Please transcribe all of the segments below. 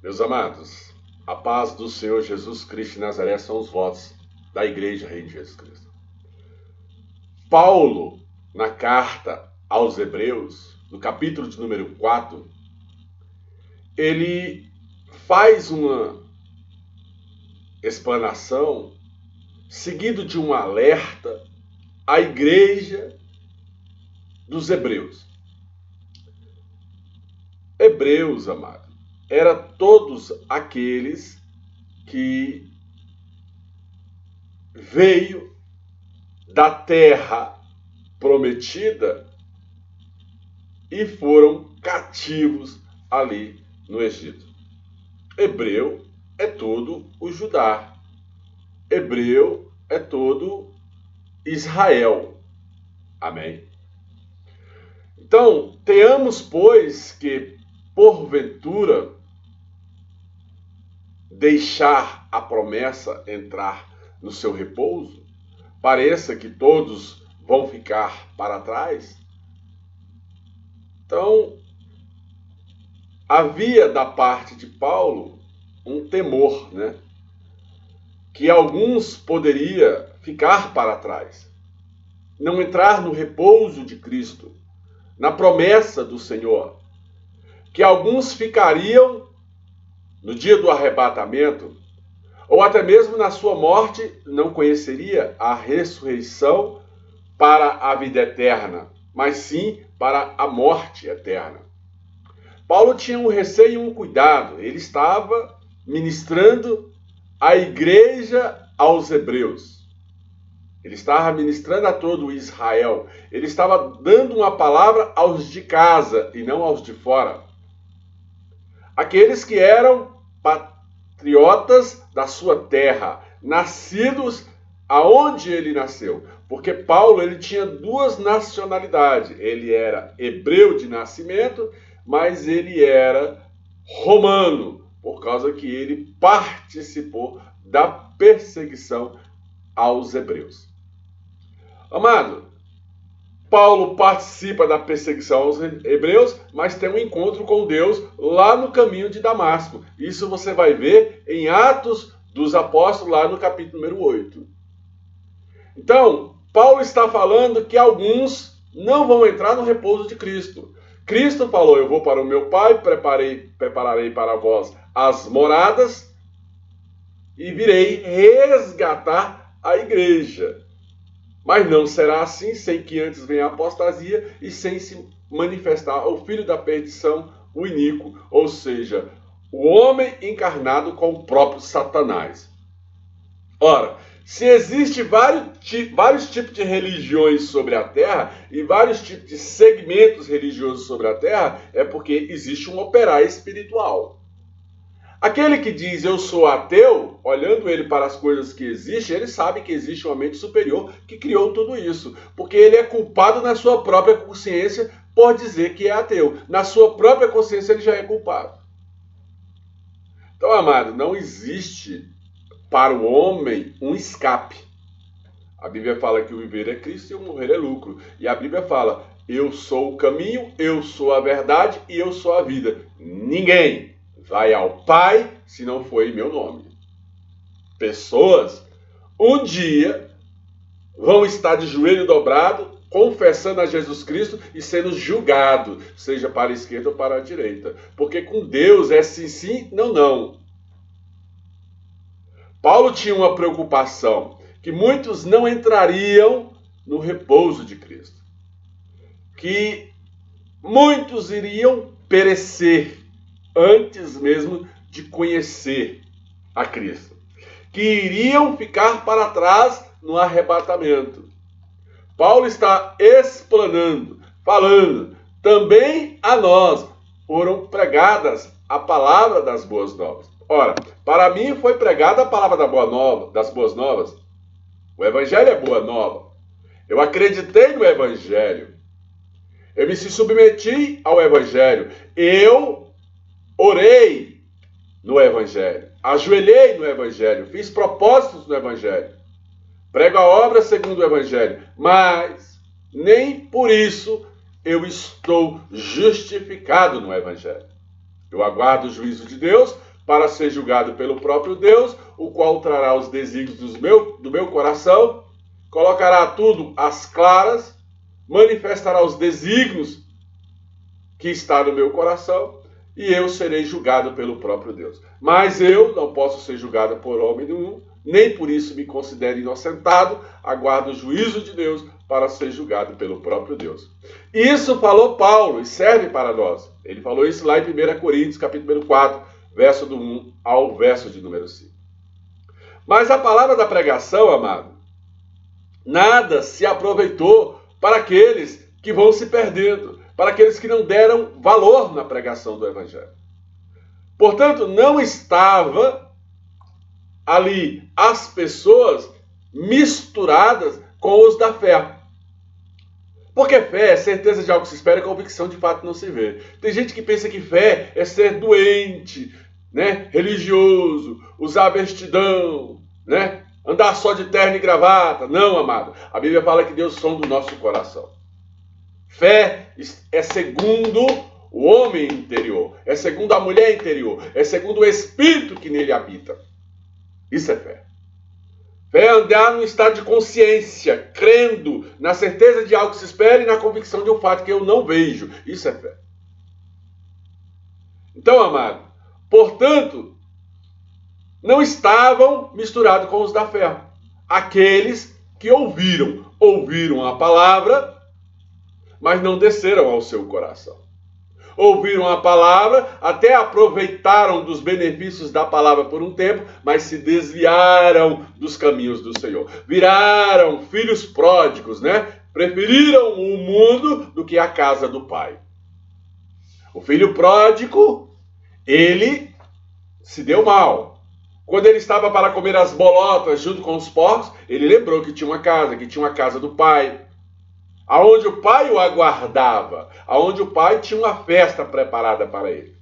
Meus amados, a paz do Senhor Jesus Cristo de Nazaré são os votos da Igreja Rei de Jesus Cristo. Paulo, na carta aos Hebreus, no capítulo de número 4, ele faz uma explanação, seguido de um alerta à Igreja dos Hebreus. Hebreus, amado, era todos aqueles que veio da terra prometida e foram cativos ali no Egito. Hebreu é todo o Judá. Hebreu é todo Israel. Amém? Então, tenhamos, pois, que, porventura, deixar a promessa entrar no seu repouso, pareça que todos vão ficar para trás. Então, havia da parte de Paulo um temor, né? Que alguns poderiam ficar para trás, não entrar no repouso de Cristo, na promessa do Senhor, que alguns ficariam no dia do arrebatamento, ou até mesmo na sua morte, não conheceria a ressurreição para a vida eterna, mas sim para a morte eterna. Paulo tinha um receio e um cuidado. Ele estava ministrando a igreja aos hebreus. Ele estava ministrando a todo Israel. Ele estava dando uma palavra aos de casa e não aos de fora. Aqueles que eram patriotas da sua terra, nascidos aonde ele nasceu. Porque Paulo ele tinha duas nacionalidades. Ele era hebreu de nascimento, mas ele era romano, por causa que ele participou da perseguição aos hebreus. Amado, Paulo participa da perseguição aos hebreus, mas tem um encontro com Deus lá no caminho de Damasco. Isso você vai ver em Atos dos Apóstolos, lá no capítulo número 8. Então, Paulo está falando que alguns não vão entrar no repouso de Cristo. Cristo falou, eu vou para o meu Pai, prepararei para vós as moradas e virei resgatar a igreja. Mas não será assim sem que antes venha a apostasia e sem se manifestar o filho da perdição, o iníquo, ou seja, o homem encarnado com o próprio Satanás. Ora, se existem vários tipos de religiões sobre a Terra e vários tipos de segmentos religiosos sobre a Terra, é porque existe um operar espiritual. Aquele que diz eu sou ateu, olhando ele para as coisas que existem, ele sabe que existe uma mente superior que criou tudo isso. Porque ele é culpado na sua própria consciência por dizer que é ateu. Na sua própria consciência ele já é culpado. Então, amado, não existe para o homem um escape. A Bíblia fala que o viver é Cristo e o morrer é lucro. E a Bíblia fala, eu sou o caminho, eu sou a verdade e eu sou a vida. Ninguém vai ao Pai se não for em meu nome. Pessoas, um dia, vão estar de joelho dobrado, confessando a Jesus Cristo e sendo julgado, seja para a esquerda ou para a direita. Porque com Deus é sim, sim, não, não. Paulo tinha uma preocupação, que muitos não entrariam no repouso de Cristo. Que muitos iriam perecer antes mesmo de conhecer a Cristo. Que iriam ficar para trás no arrebatamento. Paulo está explanando, falando, também a nós foram pregadas a palavra das boas novas. Ora, para mim foi pregada a palavra das boas novas. O Evangelho é boa nova. Eu acreditei no Evangelho. Eu me submeti ao Evangelho. Eu orei no Evangelho. Ajoelhei no Evangelho. Fiz propósitos no Evangelho. Prego a obra segundo o Evangelho. Mas nem por isso eu estou justificado no Evangelho. Eu aguardo o juízo de Deus, para ser julgado pelo próprio Deus, o qual trará os desígnios do meu coração, colocará tudo às claras, manifestará os desígnios que está no meu coração, e eu serei julgado pelo próprio Deus. Mas eu não posso ser julgado por homem nenhum, nem por isso me considero inocentado, aguardo o juízo de Deus para ser julgado pelo próprio Deus. Isso falou Paulo e serve para nós. Ele falou isso lá em 1 Coríntios, capítulo 4, verso do 1 ao verso de número 5. Mas a palavra da pregação, amado, nada se aproveitou para aqueles que vão se perdendo, para aqueles que não deram valor na pregação do Evangelho. Portanto, não estava ali as pessoas misturadas com os da fé. Porque fé é certeza de algo que se espera e convicção de fato não se vê. Tem gente que pensa que fé é ser doente, né, religioso, usar vestidão, né, andar só de terno e gravata. Não, amado. A Bíblia fala que Deus sonda o nosso coração. Fé é segundo o homem interior, é segundo a mulher interior, é segundo o Espírito que nele habita. Isso é fé. Fé é andar num estado de consciência, crendo na certeza de algo que se espera e na convicção de um fato que eu não vejo. Isso é fé. Então, amado, portanto, não estavam misturados com os da fé. Aqueles que ouviram a palavra, mas não desceram ao seu coração. Ouviram a palavra, até aproveitaram dos benefícios da palavra por um tempo, mas se desviaram dos caminhos do Senhor. Viraram filhos pródigos, né? Preferiram o mundo do que a casa do pai. O filho pródigo, ele se deu mal. Quando ele estava para comer as bolotas junto com os porcos, ele lembrou que tinha uma casa do pai, aonde o pai o aguardava, aonde o pai tinha uma festa preparada para ele.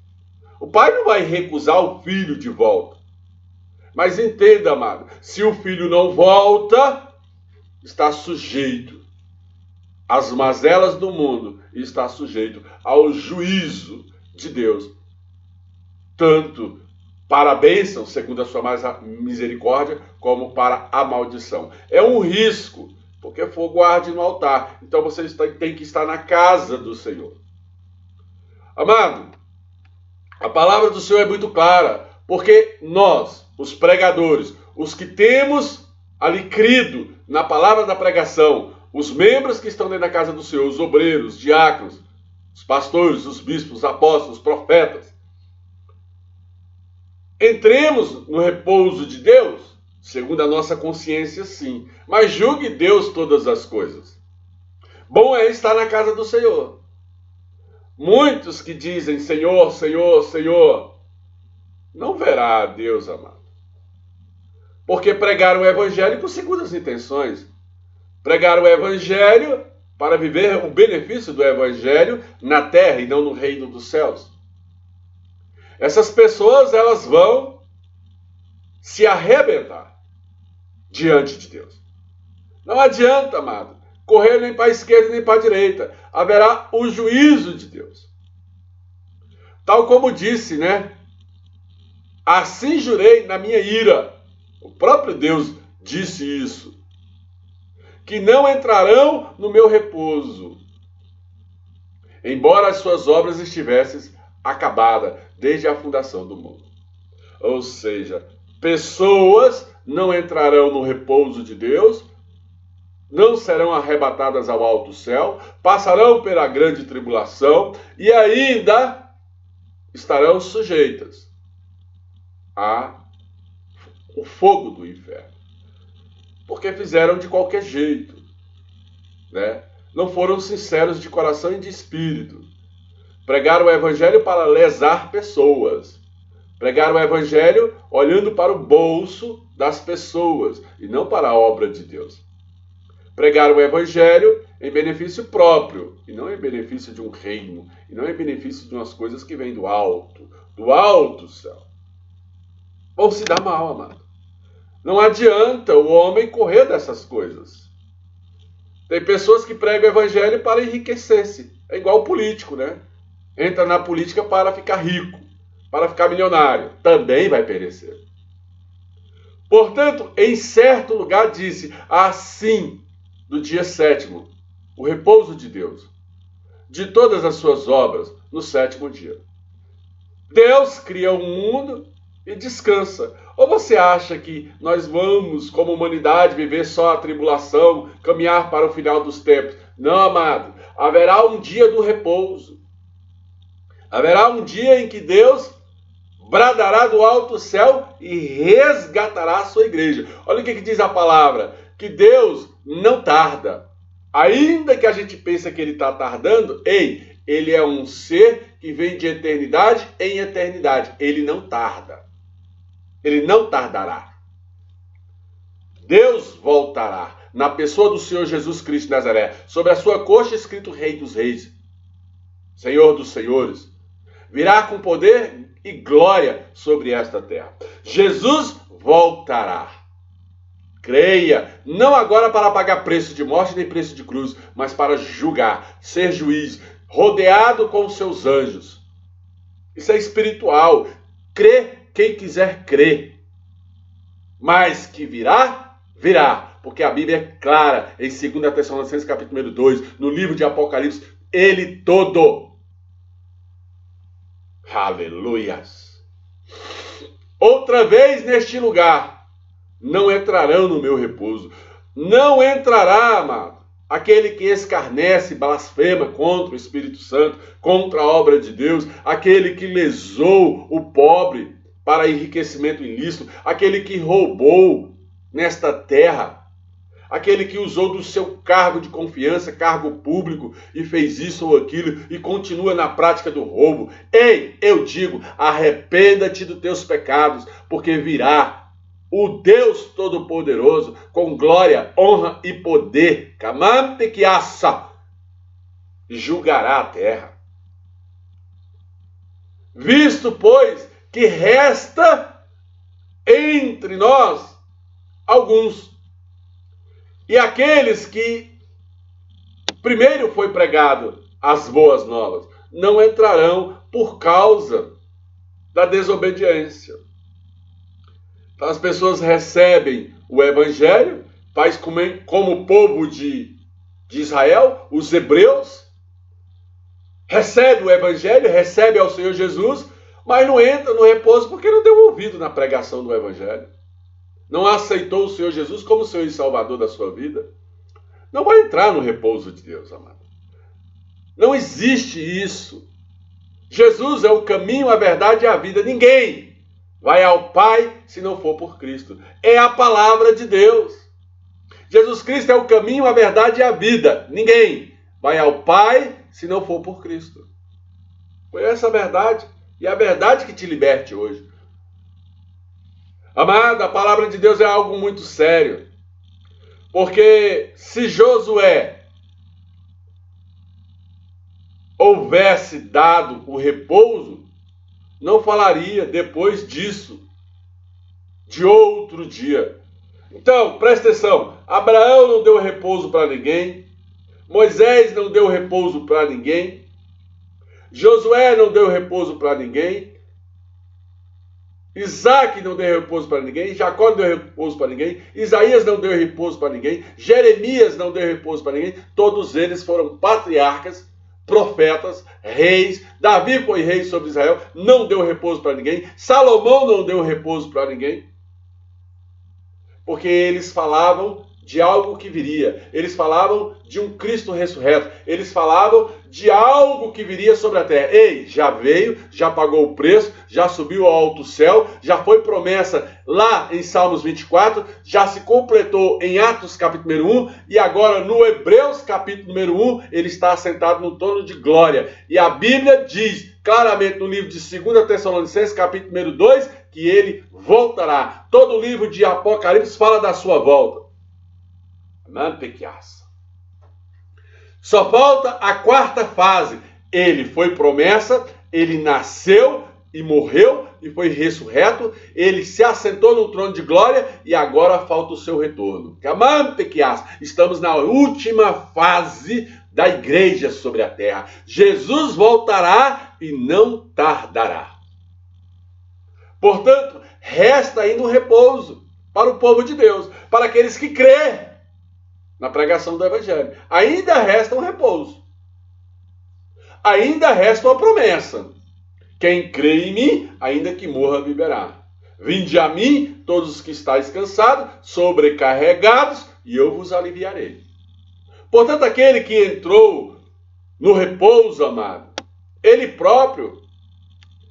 O pai não vai recusar o filho de volta. Mas entenda, amado, se o filho não volta, está sujeito às mazelas do mundo e está sujeito ao juízo de Deus, tanto para a bênção, segundo a sua misericórdia, como para a maldição. É um risco, porque fogo arde no altar. Então você tem que estar na casa do Senhor. Amado, a palavra do Senhor é muito clara, porque nós, os pregadores, os que temos ali crido na palavra da pregação, os membros que estão dentro da casa do Senhor, os obreiros, os diáconos, os pastores, os bispos, os apóstolos, os profetas, entremos no repouso de Deus, segundo a nossa consciência, sim. Mas julgue Deus todas as coisas. Bom é estar na casa do Senhor. Muitos que dizem Senhor, Senhor, Senhor, não verá a Deus, amado. Porque pregaram o Evangelho com segundas intenções. Pregaram o Evangelho para viver o benefício do Evangelho na terra e não no reino dos céus. Essas pessoas, elas vão se arrebentar diante de Deus. Não adianta, amado, correr nem para a esquerda nem para a direita. Haverá o juízo de Deus. Tal como disse, né? Assim jurei na minha ira. O próprio Deus disse isso. Que não entrarão no meu repouso, embora as suas obras estivessem acabadas desde a fundação do mundo. Ou seja, pessoas não entrarão no repouso de Deus, não serão arrebatadas ao alto céu, passarão pela grande tribulação e ainda estarão sujeitas ao fogo do inferno. Porque fizeram de qualquer jeito, né? Não foram sinceros de coração e de espírito. Pregaram o Evangelho para lesar pessoas. Pregaram o Evangelho olhando para o bolso das pessoas e não para a obra de Deus. Pregaram o Evangelho em benefício próprio e não em benefício de um reino, e não em benefício de umas coisas que vêm do alto céu. Vão se dar mal, amado. Não adianta o homem correr dessas coisas. Tem pessoas que pregam o Evangelho para enriquecer-se. É igual o político, né? Entra na política para ficar rico. para ficar milionário, também vai perecer. Portanto, em certo lugar disse, assim, do dia 7º, o repouso de Deus, de todas as suas obras, no 7º dia. Deus cria o mundo e descansa. Ou você acha que nós vamos, como humanidade, viver só a tribulação, caminhar para o final dos tempos? Não, amado. Haverá um dia do repouso. Haverá um dia em que Deus bradará do alto céu e resgatará a sua igreja. Olha o que diz a palavra, que Deus não tarda. Ainda que a gente pense que ele está tardando, ele é um ser que vem de eternidade em eternidade. Ele não tarda. Ele não tardará. Deus voltará na pessoa do Senhor Jesus Cristo de Nazaré. Sobre a sua coxa escrito Rei dos Reis, Senhor dos Senhores. Virá com poder e glória sobre esta terra. Jesus voltará. Creia, não agora para pagar preço de morte nem preço de cruz, mas para julgar, ser juiz, rodeado com os seus anjos. Isso é espiritual. Crê quem quiser crer. Mas que virá, virá. Porque a Bíblia é clara em 2 Tessalonicenses capítulo 2, no livro de Apocalipse, ele todo. Aleluias. Outra vez neste lugar, não entrarão no meu repouso. Não entrará, amado, aquele que escarnece, blasfema contra o Espírito Santo, contra a obra de Deus, aquele que lesou o pobre para enriquecimento ilícito, aquele que roubou nesta terra, aquele que usou do seu cargo de confiança, cargo público, e fez isso ou aquilo, e continua na prática do roubo. Ei, eu digo, arrependa-te dos teus pecados, porque virá o Deus Todo-Poderoso, com glória, honra e poder, julgará a terra. Visto, pois, que resta entre nós alguns, e aqueles que primeiro foi pregado as boas novas, não entrarão por causa da desobediência. Então, as pessoas recebem o evangelho, faz como o povo de Israel, os hebreus, recebe o evangelho, recebe ao Senhor Jesus, mas não entra no repouso porque não deu ouvido na pregação do evangelho. Não aceitou o Senhor Jesus como Senhor e Salvador da sua vida. Não vai entrar no repouso de Deus, amado. Não existe isso. Jesus é o caminho, a verdade e a vida. Ninguém vai ao Pai se não for por Cristo. É a palavra de Deus. Jesus Cristo é o caminho, a verdade e a vida. Ninguém vai ao Pai se não for por Cristo. Conheça a verdade, e a verdade que te liberte hoje. Amado, a palavra de Deus é algo muito sério. Porque se Josué houvesse dado o repouso, não falaria depois disso, de outro dia. Então, presta atenção, Abraão não deu repouso para ninguém, Moisés não deu repouso para ninguém, Josué não deu repouso para ninguém, Isaac não deu repouso para ninguém, Jacó não deu repouso para ninguém, Isaías não deu repouso para ninguém, Jeremias não deu repouso para ninguém, todos eles foram patriarcas, profetas, reis. Davi foi rei sobre Israel, não deu repouso para ninguém. Salomão não deu repouso para ninguém, porque eles falavam de algo que viria, eles falavam de um Cristo ressurreto, eles falavam de algo que viria sobre a terra. Ei, já veio, já pagou o preço, já subiu ao alto céu, já foi promessa lá em Salmos 24, já se completou em Atos capítulo 1, e agora no Hebreus capítulo 1, ele está assentado no trono de glória. E a Bíblia diz claramente no livro de 2 Tessalonicenses capítulo 2, que ele voltará. Todo o livro de Apocalipse fala da sua volta. Só falta a quarta fase. Ele foi promessa, ele nasceu e morreu e foi ressurreto, ele se assentou no trono de glória e agora falta o seu retorno. Estamos na última fase da igreja sobre a terra. Jesus voltará e não tardará. Portanto, resta ainda um repouso para o povo de Deus, para aqueles que crêem na pregação do Evangelho. Ainda resta um repouso. Ainda resta uma promessa. Quem crê em mim, ainda que morra, viverá. Vinde a mim, todos os que estáis cansados, sobrecarregados, e eu vos aliviarei. Portanto, aquele que entrou no repouso, amado, ele próprio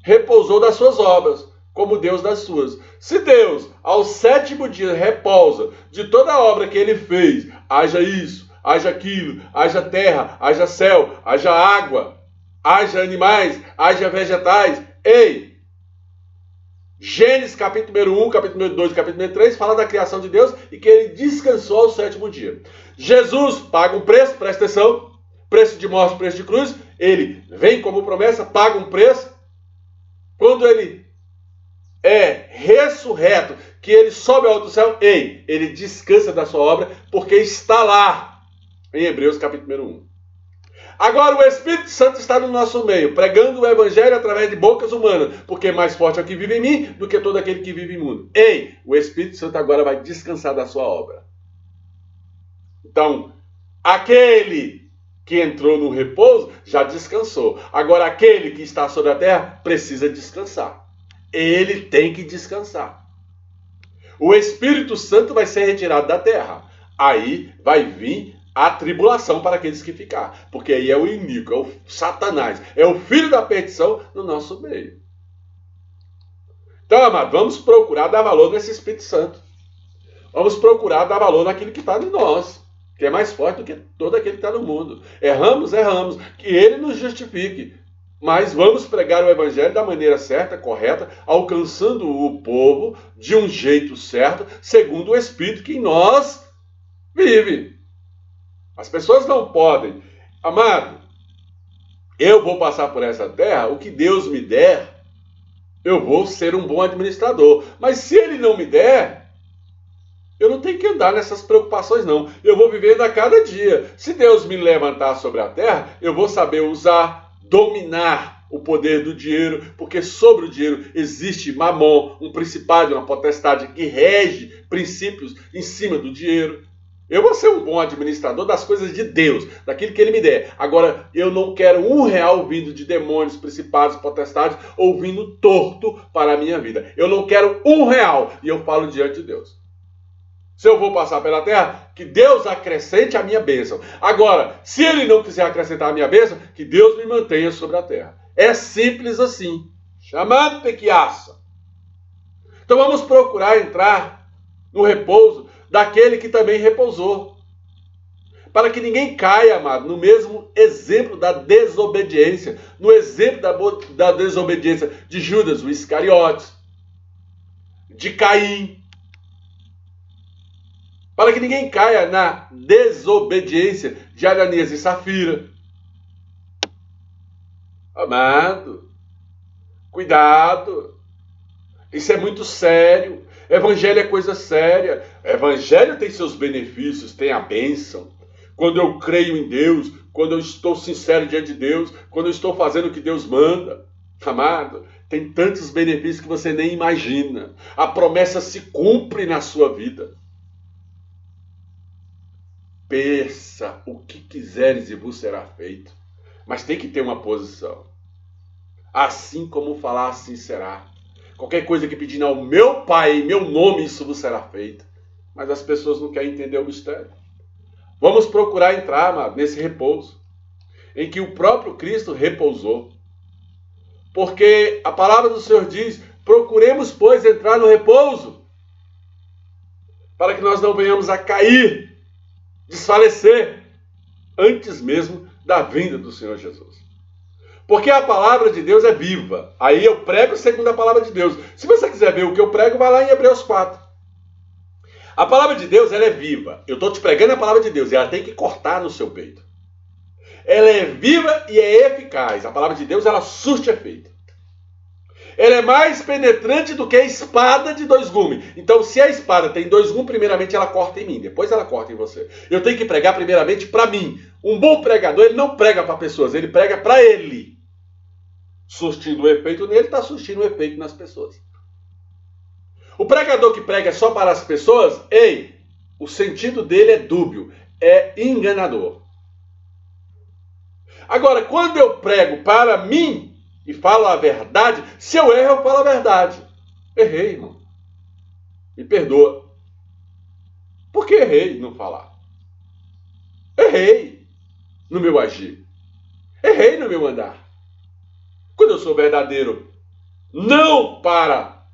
repousou das suas obras, como Deus das suas. Se Deus, ao sétimo dia, repousa de toda a obra que ele fez, haja isso, haja aquilo, haja terra, haja céu, haja água, haja animais, haja vegetais. Ei! Gênesis capítulo 1, capítulo 2, capítulo 3 fala da criação de Deus e que ele descansou ao sétimo dia. Jesus paga um preço, presta atenção, preço de morte, preço de cruz. Ele vem como promessa, paga um preço. Quando ele é ressurreto, que ele sobe ao do céu, ei, ele descansa da sua obra, porque está lá, em Hebreus capítulo 1. Agora o Espírito Santo está no nosso meio, pregando o Evangelho através de bocas humanas, porque mais forte é o que vive em mim do que todo aquele que vive em mundo. Ei, o Espírito Santo agora vai descansar da sua obra. Então, aquele que entrou no repouso já descansou. Agora, aquele que está sobre a terra precisa descansar. Ele tem que descansar. O Espírito Santo vai ser retirado da terra. Aí vai vir a tribulação para aqueles que ficar. Porque aí é o inimigo, é o Satanás, é o filho da perdição no nosso meio. Então, amado, vamos procurar dar valor nesse Espírito Santo. Vamos procurar dar valor naquilo que está em nós, que é mais forte do que todo aquele que está no mundo. Erramos, que ele nos justifique. Mas vamos pregar o Evangelho da maneira certa, correta, alcançando o povo de um jeito certo, segundo o Espírito que em nós vive. As pessoas não podem. Amado, eu vou passar por essa terra, o que Deus me der, eu vou ser um bom administrador. Mas se Ele não me der, eu não tenho que andar nessas preocupações, não. Eu vou vivendo a cada dia. Se Deus me levantar sobre a terra, eu vou saber usar, dominar o poder do dinheiro, porque sobre o dinheiro existe Mamon, um principado, uma potestade que rege princípios em cima do dinheiro. Eu vou ser um bom administrador das coisas de Deus, daquilo que Ele me der. Agora, eu não quero R$1 vindo de demônios, principados, potestades, ou vindo torto para a minha vida. Eu não quero R$1, e eu falo diante de Deus. Se eu vou passar pela terra, que Deus acrescente a minha bênção. Agora, se Ele não quiser acrescentar a minha bênção, que Deus me mantenha sobre a terra. É simples assim. Chamando pequiaça. Então vamos procurar entrar no repouso daquele que também repousou. Para que ninguém caia, amado, no mesmo exemplo da desobediência. No exemplo da desobediência de Judas, o Iscariotes, de Caim. Para que ninguém caia na desobediência de Ananias e Safira. Amado, cuidado. Isso é muito sério. Evangelho é coisa séria. Evangelho tem seus benefícios, tem a bênção. Quando eu creio em Deus, quando eu estou sincero diante de Deus, quando eu estou fazendo o que Deus manda. Amado, tem tantos benefícios que você nem imagina. A promessa se cumpre na sua vida. Peça o que quiseres e vos será feito. Mas tem que ter uma posição. Assim como falar, assim será. Qualquer coisa que pedir ao meu Pai, em meu nome, isso vos será feito. Mas as pessoas não querem entender o mistério. Vamos procurar entrar, amado, nesse repouso, em que o próprio Cristo repousou. Porque a palavra do Senhor diz, procuremos, pois, entrar no repouso, para que nós não venhamos a cair, desfalecer, antes mesmo da vinda do Senhor Jesus. Porque a palavra de Deus é viva. Aí eu prego segundo a palavra de Deus. Se você quiser ver o que eu prego, vai lá em Hebreus 4. A palavra de Deus, ela é viva. Eu estou te pregando a palavra de Deus e ela tem que cortar no seu peito. Ela é viva e é eficaz. A palavra de Deus, ela surte efeito. Ela é mais penetrante do que a espada de 2 gumes. Então, se a espada tem 2 gumes, primeiramente ela corta em mim, depois ela corta em você. Eu tenho que pregar primeiramente para mim. Um bom pregador, ele não prega para pessoas, ele prega para ele. Surtindo o efeito nele, está surtindo o efeito nas pessoas. O pregador que prega só para as pessoas, o sentido dele é dúbio, é enganador. Agora, quando eu prego para mim e falo a verdade, se eu erro, eu falo a verdade. Errei, irmão. Me perdoa. Por que errei não falar? Errei no meu agir. Errei no meu andar. Quando eu sou verdadeiro, não para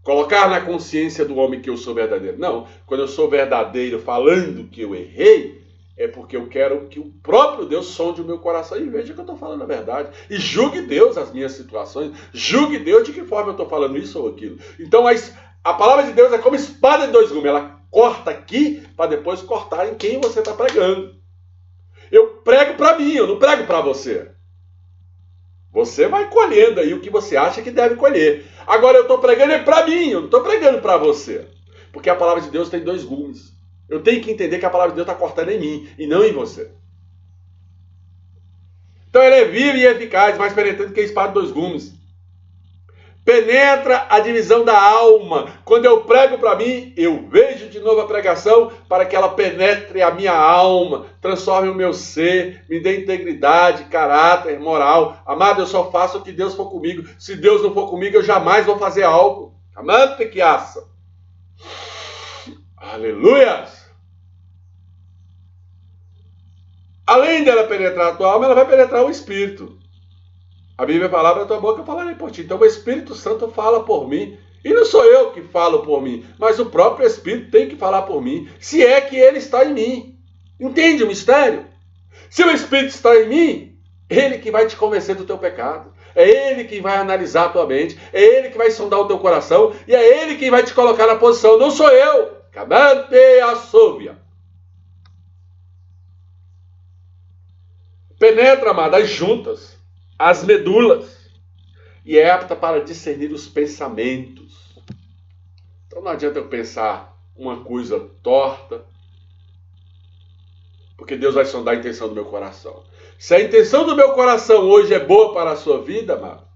colocar na consciência do homem que eu sou verdadeiro. Não, quando eu sou verdadeiro falando que eu errei, é porque eu quero que o próprio Deus sonde o meu coração e veja que eu estou falando a verdade. E julgue Deus as minhas situações, julgue Deus de que forma eu estou falando isso ou aquilo. Então a palavra de Deus é como espada de dois gumes, ela corta aqui para depois cortar em quem você está pregando. Eu prego para mim, eu não prego para você. Você vai colhendo aí o que você acha que deve colher. Agora eu estou pregando para mim, eu não estou pregando para você. Porque a palavra de Deus tem dois gumes. Eu tenho que entender que a palavra de Deus está cortando em mim e não em você. Então ela é viva e eficaz, mais penetrante que a espada de dois gumes. Penetra a divisão da alma. Quando eu prego para mim, eu vejo de novo a pregação para que ela penetre a minha alma, transforme o meu ser, me dê integridade, caráter, moral. Amado, eu só faço o que Deus for comigo. Se Deus não for comigo, eu jamais vou fazer algo. Amante que aça. Aleluias! Além dela penetrar a tua alma, ela vai penetrar o espírito. A Bíblia fala, abre a tua boca, eu falarei por ti. Então o Espírito Santo fala por mim. E não sou eu que falo por mim, mas o próprio Espírito tem que falar por mim, se é que ele está em mim. Entende o mistério? Se o Espírito está em mim, ele que vai te convencer do teu pecado. É ele que vai analisar a tua mente. É ele que vai sondar o teu coração. E é ele que vai te colocar na posição. Não sou eu. Cabante a sóvia. Penetra, amado, as juntas, as medulas, e é apta para discernir os pensamentos. Então não adianta eu pensar uma coisa torta, porque Deus vai sondar a intenção do meu coração. Se a intenção do meu coração hoje é boa para a sua vida, amado,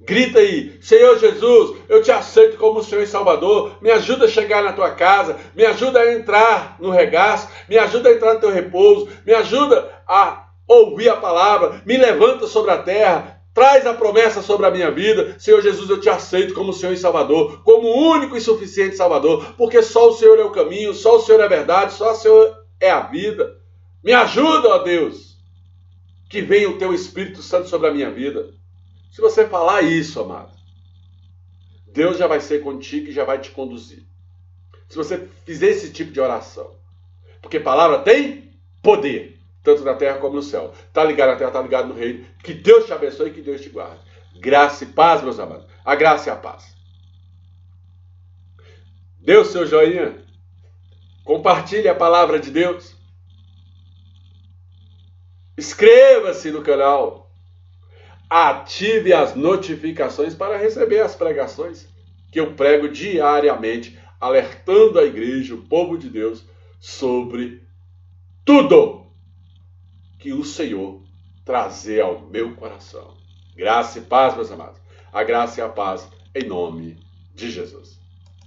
grita aí, Senhor Jesus, eu te aceito como Senhor e Salvador, me ajuda a chegar na tua casa, me ajuda a entrar no regaço, me ajuda a entrar no teu repouso, me ajuda a ouvir a palavra, me levanta sobre a terra, traz a promessa sobre a minha vida. Senhor Jesus, eu te aceito como Senhor e Salvador, como único e suficiente Salvador, porque só o Senhor é o caminho, só o Senhor é a verdade, só o Senhor é a vida. Me ajuda, ó Deus, que venha o teu Espírito Santo sobre a minha vida. Se você falar isso, amado, Deus já vai ser contigo e já vai te conduzir. Se você fizer esse tipo de oração. Porque palavra tem poder, tanto na terra como no céu. Está ligado na terra, está ligado no reino. Que Deus te abençoe e que Deus te guarde. Graça e paz, meus amados. A graça e a paz. Dê o seu joinha. Compartilhe a palavra de Deus. Inscreva-se no canal. Ative as notificações para receber as pregações que eu prego diariamente, alertando a igreja, o povo de Deus, sobre tudo que o Senhor trazer ao meu coração. Graça e paz, meus amados. A graça e a paz em nome de Jesus.